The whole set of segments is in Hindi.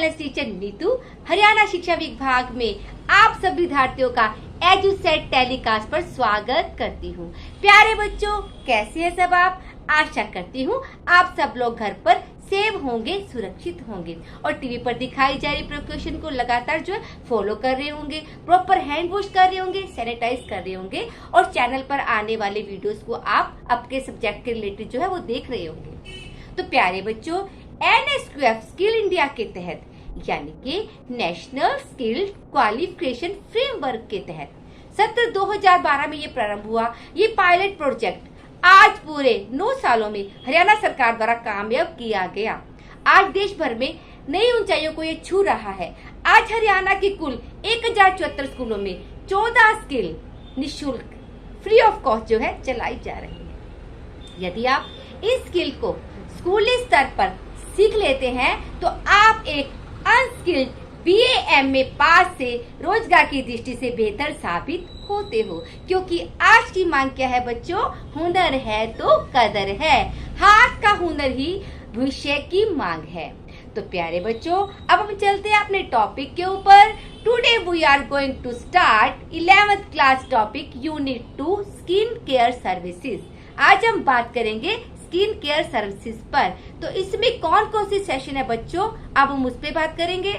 चैनल टीचर नीतू हरियाणा शिक्षा विभाग में आप सभी विद्यार्थियों का एजुसेट टेलीकास्ट पर स्वागत करती हूँ। प्यारे बच्चों, कैसे हैं सब आप? आशा करती हूँ आप सब लोग घर पर सेव होंगे, सुरक्षित होंगे और टीवी पर दिखाई जा रही प्रिकॉशन को लगातार जो है फॉलो कर रहे होंगे, प्रॉपर हैंड वॉश कर रहे होंगे, सैनिटाइज कर रहे होंगे और चैनल पर आने वाले वीडियोस को आप आपके सब्जेक्ट के रिलेटेड जो है वो देख रहे होंगे। तो प्यारे बच्चों, NSQF स्किल इंडिया के तहत यानी कि नेशनल स्किल क्वालिफिकेशन फ्रेमवर्क के तहत सत्र 2012 में ये प्रारंभ हुआ। ये पायलट प्रोजेक्ट आज पूरे 9 सालों में हरियाणा सरकार द्वारा कामयाब किया गया। आज देश भर में नई ऊंचाइयों को ये छू रहा है। आज हरियाणा के कुल 1074 स्कूलों में 14 स्किल निःशुल्क फ्री ऑफ कॉस्ट जो है चलाई जा रही है। यदि आप इस स्किल को स्कूली स्तर पर सीख लेते हैं तो आप एक अनस्किल्ड BA/MA पास से रोजगार की दृष्टि से बेहतर साबित होते हो, क्योंकि आज की मांग क्या है बच्चों? हुनर है तो कदर है। हाथ का हुनर ही भविष्य की मांग है। तो प्यारे बच्चों, अब हम चलते हैं अपने टॉपिक के ऊपर। Today we are going to start 11th class topic unit 2 skin care services. आज हम बात करेंगे स्किन केयर सर्विसेज पर। तो इसमें कौन कौन सी सेशन है बच्चों, अब हम उस पर बात करेंगे।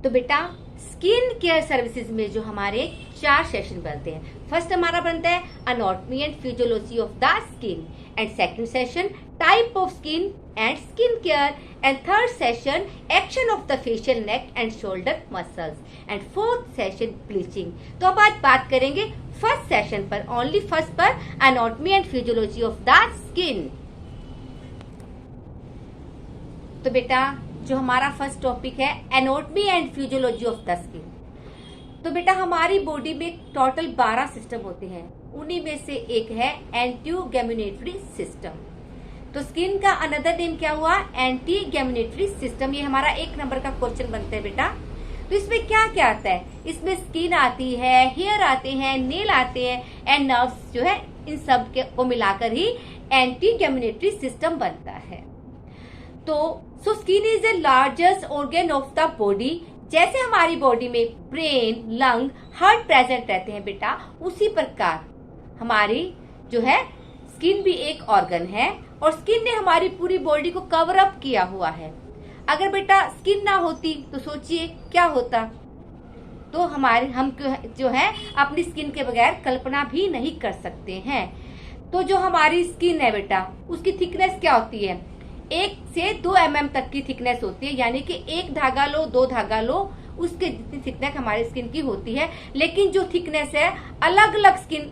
तो बेटा, स्किन केयर सर्विसेज में जो हमारे 4 सेशन बनते हैं। फर्स्ट हमारा बनता है anatomy and physiology of the skin, and second session type of skin and skin care, and third session action of the facial neck and shoulder muscles, and fourth session bleaching. तो अब आज बात करेंगे फर्स्ट सेशन पर, ओनली फर्स्ट पर, anatomy and physiology of the skin. तो बेटा, जो हमारा फर्स्ट टॉपिक है anatomy and physiology of the skin. तो बेटा, हमारी बॉडी में टोटल 12 सिस्टम होते हैं, उन्हीं में से एक है एंटीगैमेटरी सिस्टम। तो स्किन का अनदर नेम क्या हुआ? एंटीगैमेटरी सिस्टम। ये हमारा 1 नंबर का क्वेश्चन बनता है बेटा। तो इसमें क्या क्या आता है? इसमें स्किन आती है, हेयर आते हैं, नेल आते हैं एंड नर्व्स जो है, इन सब को मिलाकर ही एंटीगैमेटरी सिस्टम बनता है। तो skin is the largest organ of the body. जैसे हमारी बॉडी में ब्रेन, लंग, हार्ट प्रेजेंट रहते हैं बेटा, उसी प्रकार हमारी जो है स्किन भी एक ऑर्गन है और स्किन ने हमारी पूरी बॉडी को कवर अप किया हुआ है। अगर बेटा स्किन ना होती तो सोचिए क्या होता। तो हम जो है अपनी स्किन के बगैर कल्पना भी नहीं कर सकते हैं। तो जो हमारी स्किन है बेटा, उसकी थिकनेस क्या होती है? 1 से 2 mm तक की थिकनेस होती है, यानी कि 1 धागा लो, 2 धागा लो, उसके जितनी थिकनेस हमारी स्किन की होती है। लेकिन जो थिकनेस है अलग अलग स्किन,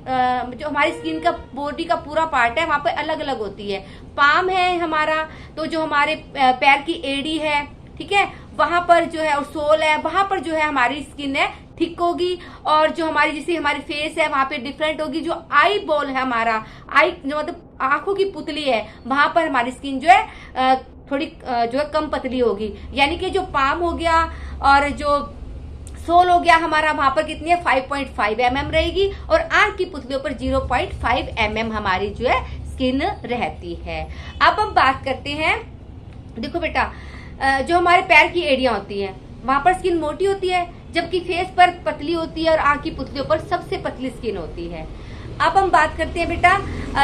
जो हमारी स्किन का बॉडी का पूरा पार्ट है वहां पर अलग अलग होती है। पाम है हमारा, तो जो हमारे पैर की एड़ी है, ठीक है, वहां पर जो है, और सोल है, वहां पर जो है हमारी स्किन है थिक होगी। और जो हमारी जैसे हमारी फेस है वहां पे डिफरेंट होगी। जो आई बॉल है हमारा, आई जो मतलब आंखों की पुतली है, वहां पर हमारी स्किन जो है थोड़ी जो है कम पतली होगी। यानी कि जो पाम हो गया और जो सोल हो गया हमारा, वहां पर कितनी है? 5.5 mm रहेगी और आंख की पुतलियों पर 0.5 mm हमारी जो है स्किन रहती है। अब हम बात करते हैं, देखो बेटा, जो हमारे पैर की एड़ियां होती हैं वहां पर स्किन मोटी होती है, जबकि फेस पर पतली होती है और आंख की पुतलियों पर सबसे पतली स्किन होती है। अब हम बात करते हैं बेटा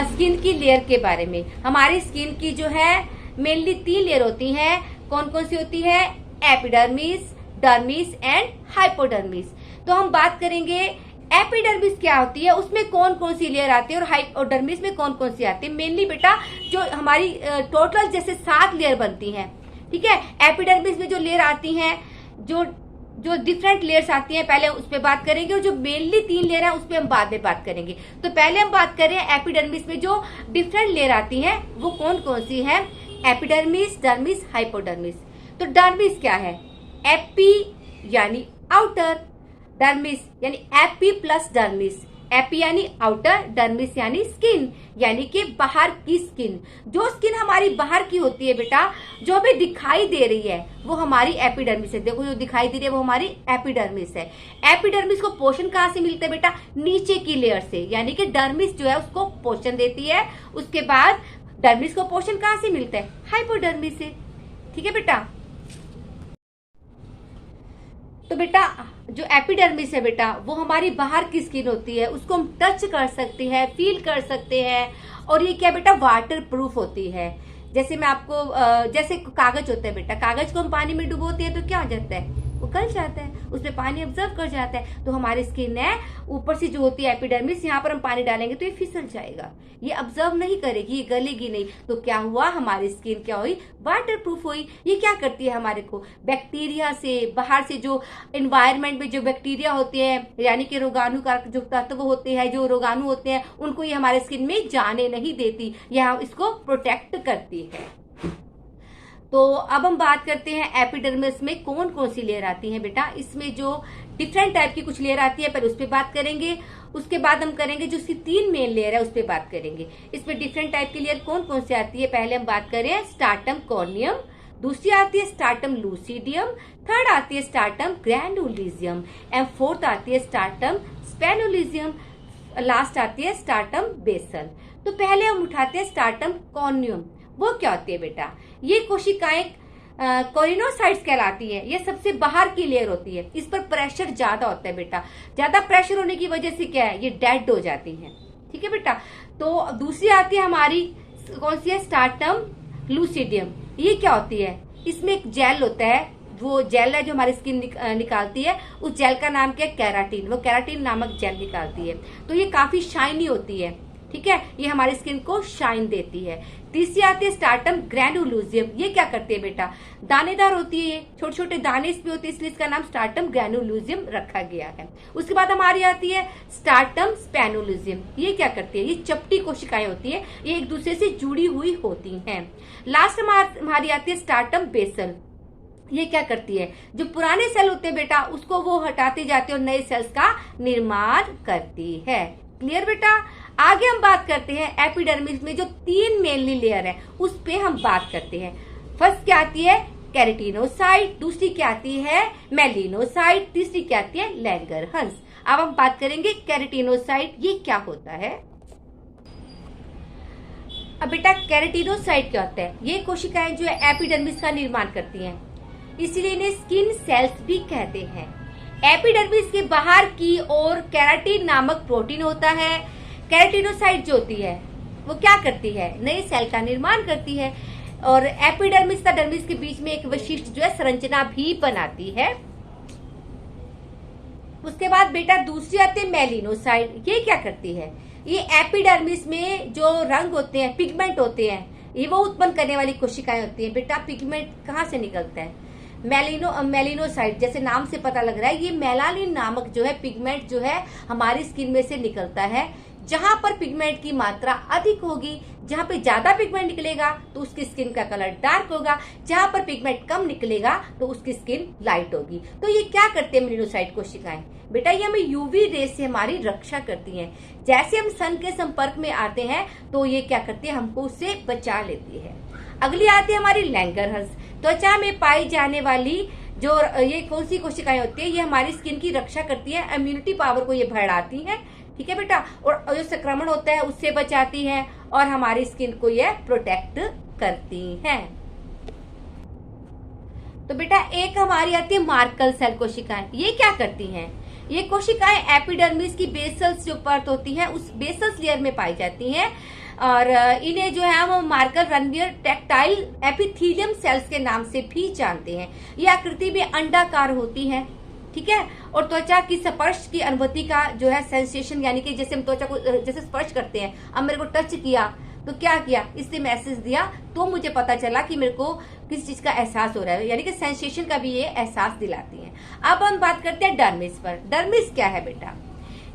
स्किन की लेयर के बारे में। हमारी स्किन की जो है मेनली 3 लेयर होती हैं। कौन कौन सी होती है? Epidermis, dermis and hypodermis. तो हम बात करेंगे एपिडर्मिस क्या होती है, उसमें कौन कौन सी लेयर आती है, और हाइपोडर्मिस में कौन कौन सी आती है। मेनली बेटा जो हमारी टोटल जैसे 7 लेयर बनती हैं, ठीक है। एपिडर्मिस में जो लेयर आती हैं, जो डिफरेंट लेयर्स आती हैं, पहले उस पर बात करेंगे, और जो मेनली 3 लेयर है उस पर हम बाद में बात करेंगे। तो पहले हम बात करें एपिडर्मिस में जो डिफरेंट लेयर आती हैं वो कौन कौन सी है? Epidermis, dermis, hypodermis. तो डर्मिस क्या है? एपी यानी आउटर, डर्मिस यानी एपी प्लस डर्मिस। एपी यानी आउटर, डर्मिस यानी स्किन, यानी कि बाहर की स्किन। जो स्किन हमारी बाहर की होती है बेटा, जो हमें दिखाई दे रही है, वो हमारी एपिडर्मिस है। देखो जो दिखाई दे रही है वो हमारी एपिडर्मिस है। एपिडर्मिस को पोषण कहाँ से मिलता है बेटा? नीचे की लेयर से, यानी कि डर्मिस जो है उसको पोषण देती है। उसके बाद डर्मिस को पोषण कहाँ से मिलता है? हाइपोडर्मिस से। ठीक है बेटा। तो बेटा जो एपिडर्मिस है बेटा, वो हमारी बाहर की स्किन होती है, उसको हम टच कर सकते हैं, फील कर सकते हैं, और ये क्या बेटा वाटर प्रूफ होती है। जैसे मैं आपको जैसे कागज होता है बेटा, कागज को हम पानी में डुबोते हैं तो क्या हो जाता है, वो गल जाता है, उसमें पानी ऑब्जर्व कर जाता है। तो हमारी स्किन है ऊपर से जो होती है एपिडर्मिस, यहाँ पर हम पानी डालेंगे तो ये फिसल जाएगा, ये ऑब्जर्व नहीं करेगी, ये गलेगी नहीं। तो क्या हुआ, हमारी स्किन क्या हुई, वाटर प्रूफ हुई। ये क्या करती है, हमारे को बैक्टीरिया से, बाहर से जो एनवायरमेंट में जो बैक्टीरिया होते हैं, यानी कि रोगाणु का जो तत्व होते हैं, जो रोगाणु होते हैं, उनको ये हमारे स्किन में जाने नहीं देती, या इसको प्रोटेक्ट करती है। तो अब हम बात करते हैं एपिडर्मिस में कौन कौन सी लेयर आती है बेटा। इसमें जो डिफरेंट टाइप की कुछ लेयर आती है, पहले उस पर बात करेंगे, उसके बाद हम करेंगे जो इसकी 3 मेन लेयर है उस पर बात करेंगे। इसमें डिफरेंट टाइप की लेयर कौन कौन सी आती है, पहले हम बात करें स्ट्रैटम कॉर्नियम, दूसरी आती है स्ट्रैटम लूसिडियम, थर्ड आती है स्ट्रैटम ग्रैनुलोसियम, एंड फोर्थ आती है स्ट्रैटम स्पेनुलोसियम, लास्ट आती है स्ट्रैटम बेसल। तो पहले हम उठाते हैं स्ट्रैटम कॉर्नियम। वो क्या होती है बेटा, ये कोशिकाएं कोरिनोसाइट्स कहलाती है, ये सबसे बाहर की लेयर होती है, इस पर प्रेशर ज्यादा होता है बेटा। ज्यादा प्रेशर होने की वजह से क्या है, ये डेड हो जाती है, ठीक है बेटा। तो दूसरी आती है हमारी कौन सी है, स्ट्रैटम लूसिडियम। ये क्या होती है, इसमें एक जेल होता है, वो जेल है जो हमारी स्किन निकालती है, उस जेल का नाम क्या है, केराटिन। वो केराटिन नामक जेल निकालती है, तो ये काफी शाइनी होती है, ठीक है, ये हमारी स्किन को शाइन देती है। तीसरी आती है स्ट्रैटम ग्रैनुलोसियम। ये क्या करती है बेटा, दानेदार होती है, ये छोटे छोटे दाने इसमें होते हैं, इसलिए इसका नाम स्ट्रैटम ग्रैनुलोसियम रखा गया है। उसके बाद हमारी आती है स्ट्रैटम स्पेनुलोसियम। ये क्या करती है, ये चपटी कोशिकाएं होती है, ये एक दूसरे से जुड़ी हुई होती हैं। लास्ट हमारी आती है स्ट्रैटम बेसल। ये क्या करती है, जो पुराने सेल होते हैं बेटा, उसको वो हटाते जाते हैं और नए सेल्स का निर्माण करती है। क्लियर बेटा। आगे हम बात करते हैं एपिडर्मिस में जो 3 मेनली लेयर है उस पे हम बात करते हैं। फर्स्ट क्या आती है, केराटिनोसाइट, दूसरी क्या आती है, मेलिनोसाइट, तीसरी क्या आती है, लैंगरहंस। अब हम बात करेंगे केराटिनोसाइट, ये क्या होता है। अब बेटा केराटिनोसाइट क्या होता है, ये कोशिकाएं जो है एपिडर्मिस का निर्माण करती हैं, इसलिए इन्हें स्किन सेल्स भी कहते हैं। एपिडर्मिस के बाहर की ओर केराटिन नामक प्रोटीन होता है। केराटिनोसाइट जो होती है वो क्या करती है, नए सेल का निर्माण करती है, और एपिडर्मिस तथा डर्मिस के बीच में एक विशिष्ट जो है संरचना भी बनाती है। उसके बाद बेटा दूसरी आती है मेलिनोसाइट। ये क्या करती है, ये एपिडर्मिस में जो रंग होते हैं, पिगमेंट होते हैं, ये वो उत्पन्न करने वाली कोशिकाएं होती है। बेटा पिगमेंट कहाँ से निकलता है, मेलिनोसाइट, जैसे नाम से पता लग रहा है, ये मेलानिन नामक जो है पिगमेंट जो है हमारी स्किन में से निकलता है। जहां पर पिगमेंट की मात्रा अधिक होगी, जहां पे ज्यादा पिगमेंट निकलेगा तो उसकी स्किन का कलर डार्क होगा, जहां पर पिगमेंट कम निकलेगा तो उसकी स्किन लाइट होगी। तो ये क्या करते हैं मेलिनोसाइट कोशिकाएं, बेटा ये हमें यूवी रेस से हमारी रक्षा करती हैं। जैसे हम सन के संपर्क में आते हैं तो ये क्या करती है, हमको उससे बचा लेती है। अगली आती है हमारी लैंगरहंस। त्वचा में पाई जाने वाली जो ये कौन सी कोशिकाएं होती है, ये हमारी स्किन की रक्षा करती है, इम्यूनिटी पावर को ये बढ़ाती है, ठीक है बेटा, और जो संक्रमण होता है उससे बचाती है और हमारी स्किन को ये प्रोटेक्ट करती हैं। तो बेटा एक हमारी आती है मार्कल सेल कोशिकाएं। ये क्या करती हैं, ये कोशिकाएं एपिडर्मिस की बेसल्स जो परत होती है उस बेसल्स लेयर में पाई जाती हैं, और इन्हें जो है वो मार्कल रनवियर टेक्टाइल एपिथेलियम सेल्स के नाम से भी जानते हैं। ये आकृति में अंडाकार होती है, ठीक है, और त्वचा की स्पर्श की अनुभूति का जो है सेंसेशन, यानी कि जैसे हम त्वचा को जैसे स्पर्श करते हैं, अब मेरे को टच किया तो क्या किया, इससे मैसेज दिया तो मुझे पता चला कि मेरे को किस चीज का एहसास हो रहा है, यानी कि सेंसेशन का भी ये एहसास दिलाती है। अब हम बात करते हैं डर्मिस पर। डर्मिस क्या है बेटा,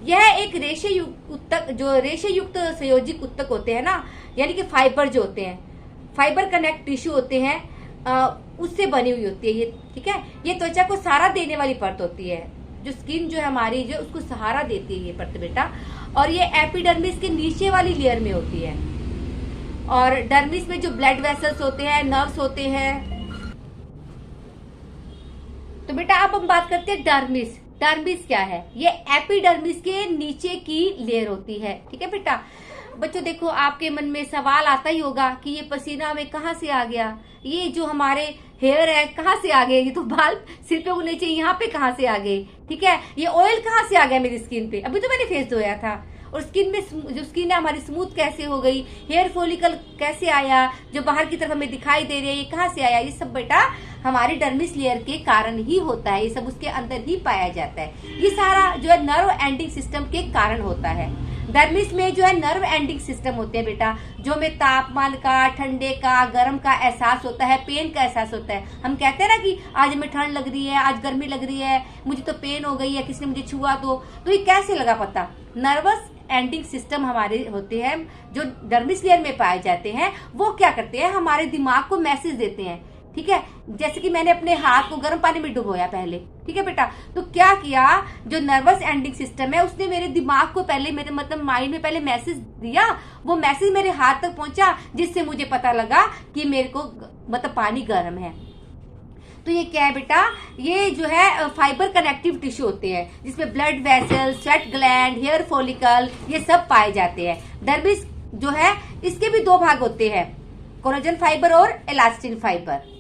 यह एक रेशे युक्त उत्तक, जो रेशे युक्त संयोजिक उत्तक होते हैं ना, यानी कि फाइबर जो होते हैं, फाइबर कनेक्ट टिश्यू होते हैं, उससे बनी हुई होती है ये, ठीक है। ये त्वचा को सहारा देने वाली परत होती है, जो स्किन जो है हमारी जो उसको सहारा देती है ये परत बेटा, और ये एपिडर्मिस के नीचे वाली लेयर में होती है। और डर्मिस में जो ब्लड वेसल्स होते हैं, नर्व्स होते हैं। तो बेटा अब हम बात करते हैं डर्मिस। डर्मिस क्या है, ये एपिडर्मिस के नीचे की लेयर होती है, ठीक है बेटा। बच्चों देखो, आपके मन में सवाल आता ही होगा कि ये पसीना हमें कहाँ से आ गया, ये जो हमारे हेयर है कहाँ से आ गए, ये तो बाल सिर पे होने चाहिए, यहाँ पे कहाँ से आ गए, ठीक है, ये ऑयल कहाँ से आ गया मेरी स्किन पे, अभी तो मैंने फेस धोया था, और स्किन में जो स्किन है हमारी स्मूथ कैसे हो गई, हेयर फॉलिकल कैसे आया, जो बाहर की तरफ हमें दिखाई दे रही है ये कहाँ से आया, ये सब बेटा हमारे डर्मिस लेयर के कारण ही होता है, ये सब उसके अंदर ही पाया जाता है। ये सारा जो है नर्व एंडिंग सिस्टम के कारण होता है। डर्मिस में जो है नर्व एंडिंग सिस्टम होते हैं बेटा, जो हमें तापमान का, ठंडे का, गर्म का एहसास होता है, पेन का एहसास होता है। हम कहते हैं ना कि आज हमें ठंड लग रही है, आज गर्मी लग रही है, मुझे तो पेन हो गई है, किसी ने मुझे छुआ तो ये कैसे लगा पता? नर्वस एंडिंग सिस्टम हमारे होते हैं जो डर्मिस लेयर में पाए जाते हैं। वो क्या करते हैं, हमारे दिमाग को मैसेज देते हैं, ठीक है। जैसे कि मैंने अपने हाथ को गर्म पानी में डुबोया पहले, ठीक है बेटा, तो क्या किया, जो नर्वस एंडिंग सिस्टम है उसने मेरे दिमाग को पहले, मेरे मतलब माइंड में पहले मैसेज दिया, वो मैसेज मेरे हाथ तक पहुंचा, जिससे मुझे पता लगा कि मेरे को मतलब पानी गर्म है। तो ये क्या है बेटा, ये जो है फाइबर कनेक्टिव टिश्यू होते हैं, जिसमें blood vessel, sweat gland, hair follicle, ये सब पाए जाते हैं। डर्मिस जो है इसके भी दो भाग होते हैं, कोलेजन फाइबर और इलास्टिन फाइबर।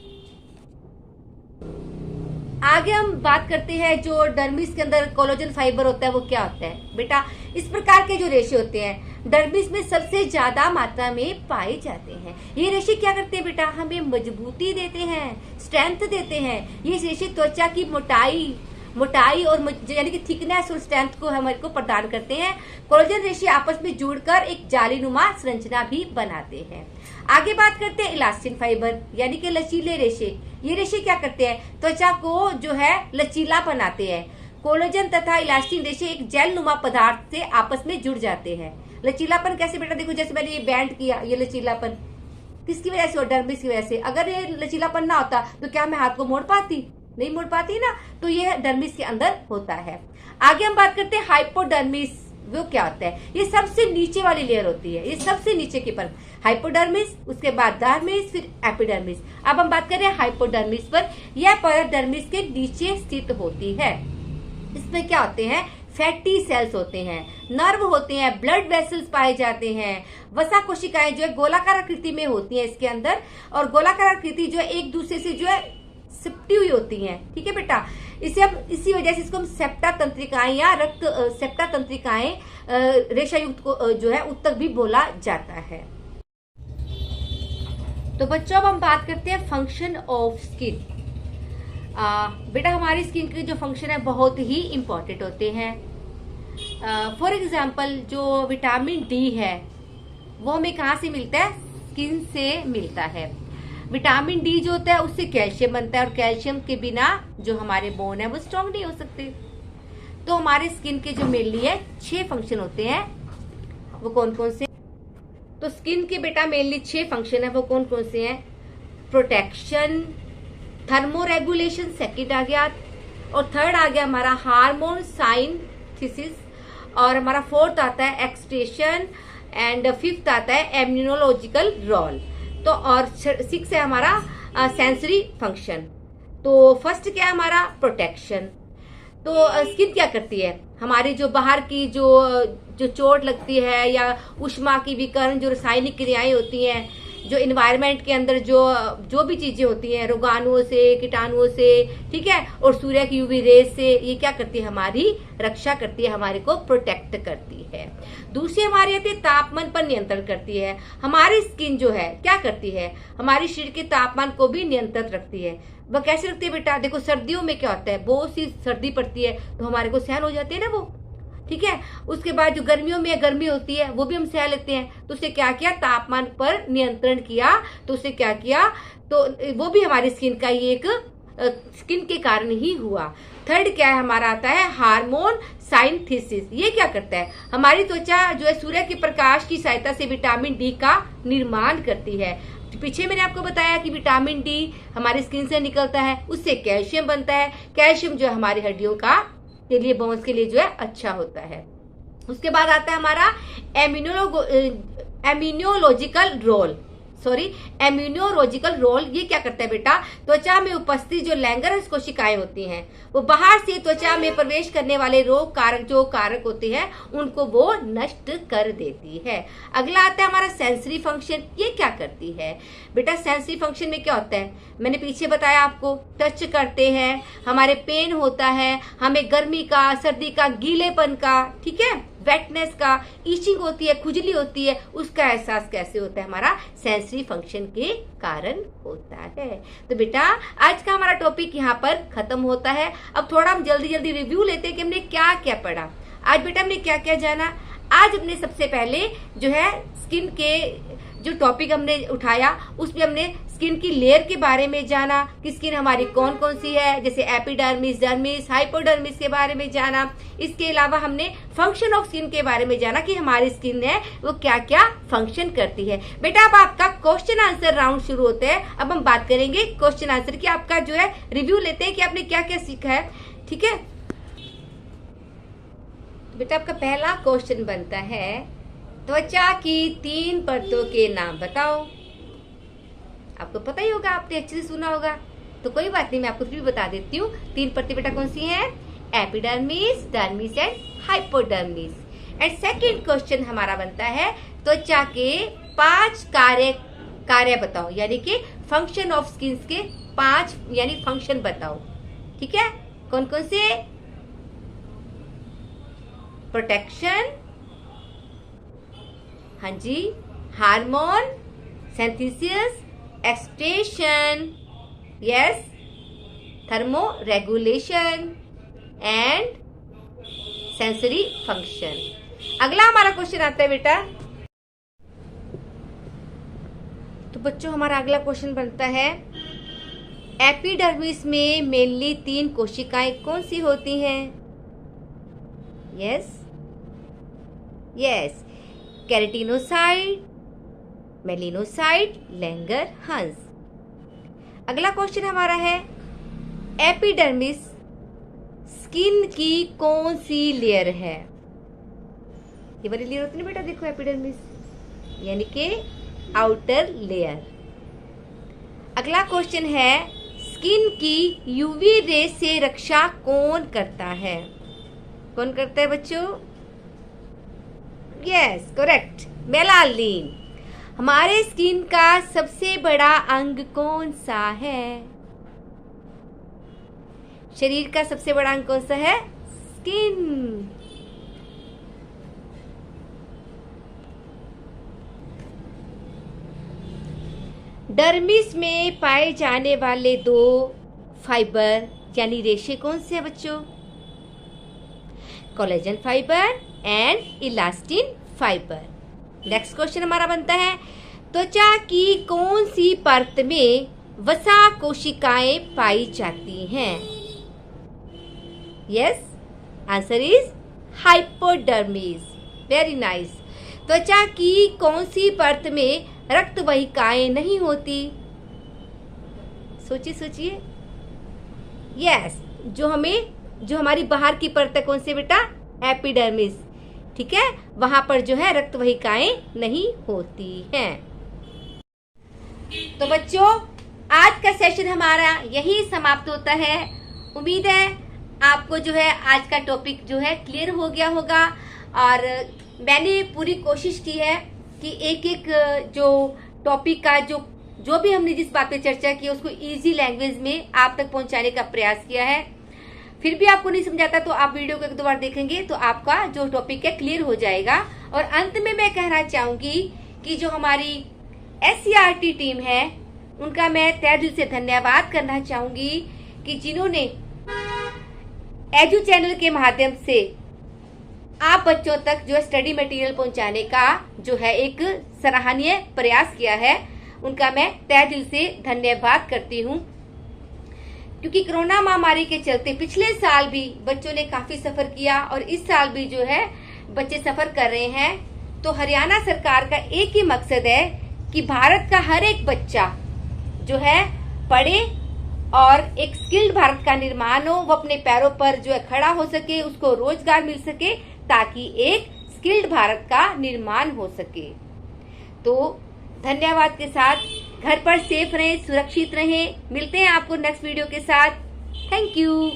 आगे हम बात करते हैं जो डर्मिस के अंदर कोलेजन फाइबर होता है वो क्या होता है बेटा। इस प्रकार के जो रेशे होते हैं डर्मिस में सबसे ज्यादा मात्रा में पाए जाते हैं। ये रेशे क्या करते हैं बेटा, हमें मजबूती देते हैं, स्ट्रेंथ देते हैं। ये रेशे त्वचा की मोटाई और यानी कि थिकनेस और स्ट्रेंथ को हमारे को प्रदान करते हैं। कोलेजन रेशे आपस में जुड़कर एक जालीनुमा संरचना भी बनाते हैं। आगे बात करते हैं इलास्टिन फाइबर यानी कि लचीले रेशे। ये रेशे क्या करते हैं, त्वचा को जो है लचीला बनाते हैं। कोलेजन तथा इलास्टिन रेशे एक जेल नुमा पदार्थ से आपस में जुड़ जाते हैं। लचीलापन कैसे बेटा, देखो जैसे मैंने ये बैंड किया, ये लचीलापन किसकी वजह से, डर्मिस की वजह से। अगर ये लचीलापन ना होता तो क्या मैं हाथ को मोड़ पाती, नहीं मोड़ पाती ना, तो ये डर्मिस के अंदर होता है। आगे हम बात करते हैं हाइपोडर्मिस। वो क्या होता है, ये सबसे नीचे वाली लेयर होती है, ये सबसे नीचे की परत। हाइपोडर्मिस, उसके बाद डर्मिस, फिर एपिडर्मिस। अब हम बात करें हाइपोडर्मिस पर। यह परत डर्मिस के नीचे स्थित होती है। इसमें क्या होते हैं, फैटी सेल्स होते हैं, नर्व होते हैं, ब्लड वेसल्स पाए जाते हैं। वसा कोशिकाएं जो है गोलाकार आकृति में होती हैं इसके अंदर, और गोलाकार आकृति जो है एक दूसरे से जो है सिपटी हुई होती हैं, ठीक है बेटा। इसे हम इसी वजह से इसको हम सेप्टा तंत्रिकाएं या रक्त सेप्टा तंत्रिकाएं रेशायुक्त को जो है उत्तक भी बोला जाता है। तो बच्चों अब हम बात करते हैं फंक्शन ऑफ स्किन। बेटा हमारी स्किन के जो फंक्शन है बहुत ही इम्पोर्टेंट होते हैं। फॉर एग्जाम्पल जो विटामिन डी है वो हमें कहाँ से मिलता है, स्किन से मिलता है। विटामिन डी जो होता है उससे कैल्शियम बनता है, और कैल्शियम के बिना जो हमारे बोन है वो स्ट्रांग नहीं हो सकते। तो हमारे स्किन के जो मेनली है 6 फंक्शन होते हैं, वो कौन कौन से। तो स्किन के बेटा मेनली 6 फंक्शन है, वो कौन कौन से हैं, प्रोटेक्शन, थर्मो रेगुलेशन सेकेंड आ गया, और थर्ड आ गया हमारा हार्मोन साइंथेसिस, और हमारा फोर्थ आता है एक्सक्रीशन, एंड फिफ्थ आता है इम्यूनोलॉजिकल रोल। तो और 6 है हमारा सेंसरी फंक्शन। तो फर्स्ट क्या है हमारा प्रोटेक्शन। तो स्किन क्या करती है, हमारी जो बाहर की जो चोट लगती है या उष्मा की विकर्ण जो रासायनिक क्रियाएं होती हैं, जो इन्वायरमेंट के अंदर जो भी चीजें होती हैं रोगाणुओं से, कीटाणुओं से, ठीक है, और सूर्य की यूवी रेज से, ये क्या करती है, हमारी रक्षा करती है, हमारे को प्रोटेक्ट करती है। दूसरी हमारी आती है तापमान पर नियंत्रण करती है। हमारी स्किन जो है क्या करती है, हमारे शरीर के तापमान को भी नियंत्रित रखती है। वह कैसे रखती है बेटा, देखो सर्दियों में क्या होता है, बहुत सी सर्दी पड़ती है तो हमारे को सहन हो जाती है ना वो, ठीक है। उसके बाद जो गर्मियों में गर्मी होती है वो भी हम सह लेते हैं। तो उससे क्या किया, तापमान पर नियंत्रण किया, तो उससे क्या किया, तो वो भी हमारी स्किन का ही एक स्किन के कारण ही हुआ। थर्ड क्या है हमारा आता है हार्मोन साइंथेसिस। ये क्या करता है, हमारी त्वचा जो है सूर्य के प्रकाश की सहायता से विटामिन डी का निर्माण करती है। पीछे मैंने आपको बताया कि विटामिन डी हमारी स्किन से निकलता है, उससे कैल्शियम बनता है। कैल्शियम जो है हमारी हड्डियों का के लिए, बोन्स के लिए जो है अच्छा होता है। उसके बाद आता है हमारा इम्यूनोलॉजिकल रोल। Immunological role. ये क्या करता है बेटा, त्वचा में उपस्थित जो लैंगरहंस कोशिकाएं होती हैं वो बाहर से त्वचा में प्रवेश करने वाले रोग कारक जो कारक होते हैं उनको वो नष्ट कर देती है। अगला आता है हमारा सेंसरी फंक्शन। ये क्या करती है बेटा, सेंसरी फंक्शन में क्या होता है, मैंने पीछे बताया आपको, टच करते हैं, हमारे पेन होता है, हमें गर्मी का, सर्दी का, गीलेपन का, ठीक है, वेटनेस का, ईचिंग होती है, खुजली होती है, उसका एहसास कैसे होता है, हमारा सेंसरी फंक्शन के कारण होता है। तो बेटा आज का हमारा टॉपिक यहाँ पर खत्म होता है। अब थोड़ा हम जल्दी जल्दी रिव्यू लेते हैं कि हमने क्या क्या पढ़ा आज। बेटा हमने क्या क्या जाना आज। हमने सबसे पहले जो है स्किन के जो टॉपिक हमने उठाया उसमें हमने स्किन की लेयर के बारे में जाना कि स्किन हमारी कौन कौन सी है, जैसे एपिडर्मिस, डर्मिस, हाइपोडर्मिस के बारे में जाना। इसके अलावा हमने फंक्शन ऑफ स्किन के बारे में जाना कि हमारी स्किन है वो क्या क्या फंक्शन करती है। बेटा अब आपका क्वेश्चन आंसर राउंड शुरू होता है। अब हम बात करेंगे क्वेश्चन आंसर की, आपका जो है रिव्यू लेते हैं कि आपने क्या क्या सीखा है, ठीक है। बेटा आपका पहला क्वेश्चन बनता है, त्वचा की 3 परतों के नाम बताओ। आपको पता ही होगा, आपने अच्छे से सुना होगा, तो कोई बात नहीं, मैं आपको फिर भी बता देती हूँ। 3 परतें बेटा कौन सी हैं, epidermis, dermis and hypodermis. And second question हमारा बनता है, त्वचा के 5 कार्य बताओ, यानी कि फंक्शन ऑफ स्किन के 5 यानी फंक्शन बताओ, ठीक है। कौन कौन से, प्रोटेक्शन, हाँ जी, hormone, synthesis, expression, yes, thermo regulation and sensory function. अगला हमारा क्वेश्चन आता है बेटा, तो बच्चों हमारा अगला क्वेश्चन बनता है, एपिडर्मिस में मेनली 3 कोशिकाएं कौन सी होती हैं। Yes yes, keratinocyte, melanocyte, Langerhans. अगला क्वेश्चन हमारा है, एपिडर्मिस स्किन की कौन सी लेयर है। ये वाली लेयर होती है बेटा, देखो एपिडर्मिस यानी कि आउटर लेयर। अगला क्वेश्चन है, स्किन की यूवी रे से रक्षा कौन करता है। कौन करता है बच्चों, यस करेक्ट, मेलानिन। हमारे स्किन का सबसे बड़ा अंग कौन सा है, शरीर का सबसे बड़ा अंग कौन सा है, स्किन। डर्मिस में पाए जाने वाले 2 फाइबर यानी रेशे कौन से हैं बच्चों, collagen fibre and elastin fibre. Next question हमारा बनता है, त्वचा की कौन सी परत में वसा कोशिकाएं पाई जाती हैं। Yes, answer is hypodermis. Very nice. त्वचा की कौन सी परत में रक्त वाहिकाएं नहीं होती, सोचिए सोचिए। यस, जो हमारी बाहर की परत है कौन सी बेटा, एपिडर्मिस, ठीक है, वहां पर जो है रक्त वाहिकाएं नहीं होती हैं। तो बच्चों आज का सेशन हमारा यही समाप्त होता है। उम्मीद है आपको जो है आज का टॉपिक जो है क्लियर हो गया होगा, और मैंने पूरी कोशिश की है कि एक एक जो टॉपिक का जो भी हमने जिस बात पे चर्चा की उसको इजी लैंग्वेज में आप तक पहुंचाने का प्रयास किया है। फिर भी आपको नहीं समझाता तो आप वीडियो को 1-2 बार देखेंगे तो आपका जो टॉपिक है क्लियर हो जाएगा। और अंत में मैं कहना चाहूंगी कि जो हमारी SCERT टीम है उनका मैं तहे दिल से धन्यवाद करना चाहूंगी कि जिन्होंने एजू चैनल के माध्यम से आप बच्चों तक जो स्टडी मटेरियल पहुंचाने का जो है एक सराहनीय प्रयास किया है, उनका मैं तहे दिल से धन्यवाद करती हूं। क्योंकि कोरोना महामारी के चलते पिछले साल भी बच्चों ने काफी सफर किया और इस साल भी जो है बच्चे सफर कर रहे हैं। तो हरियाणा सरकार का एक ही मकसद है कि भारत का हर एक बच्चा जो है पढ़े और एक स्किल्ड भारत का निर्माण हो, वो अपने पैरों पर जो है खड़ा हो सके, उसको रोजगार मिल सके, ताकि एक स्किल्ड भारत का निर्माण हो सके। तो धन्यवाद के साथ घर पर सेफ रहें, सुरक्षित रहें। मिलते हैं आपको नेक्स्ट वीडियो के साथ। Thank you.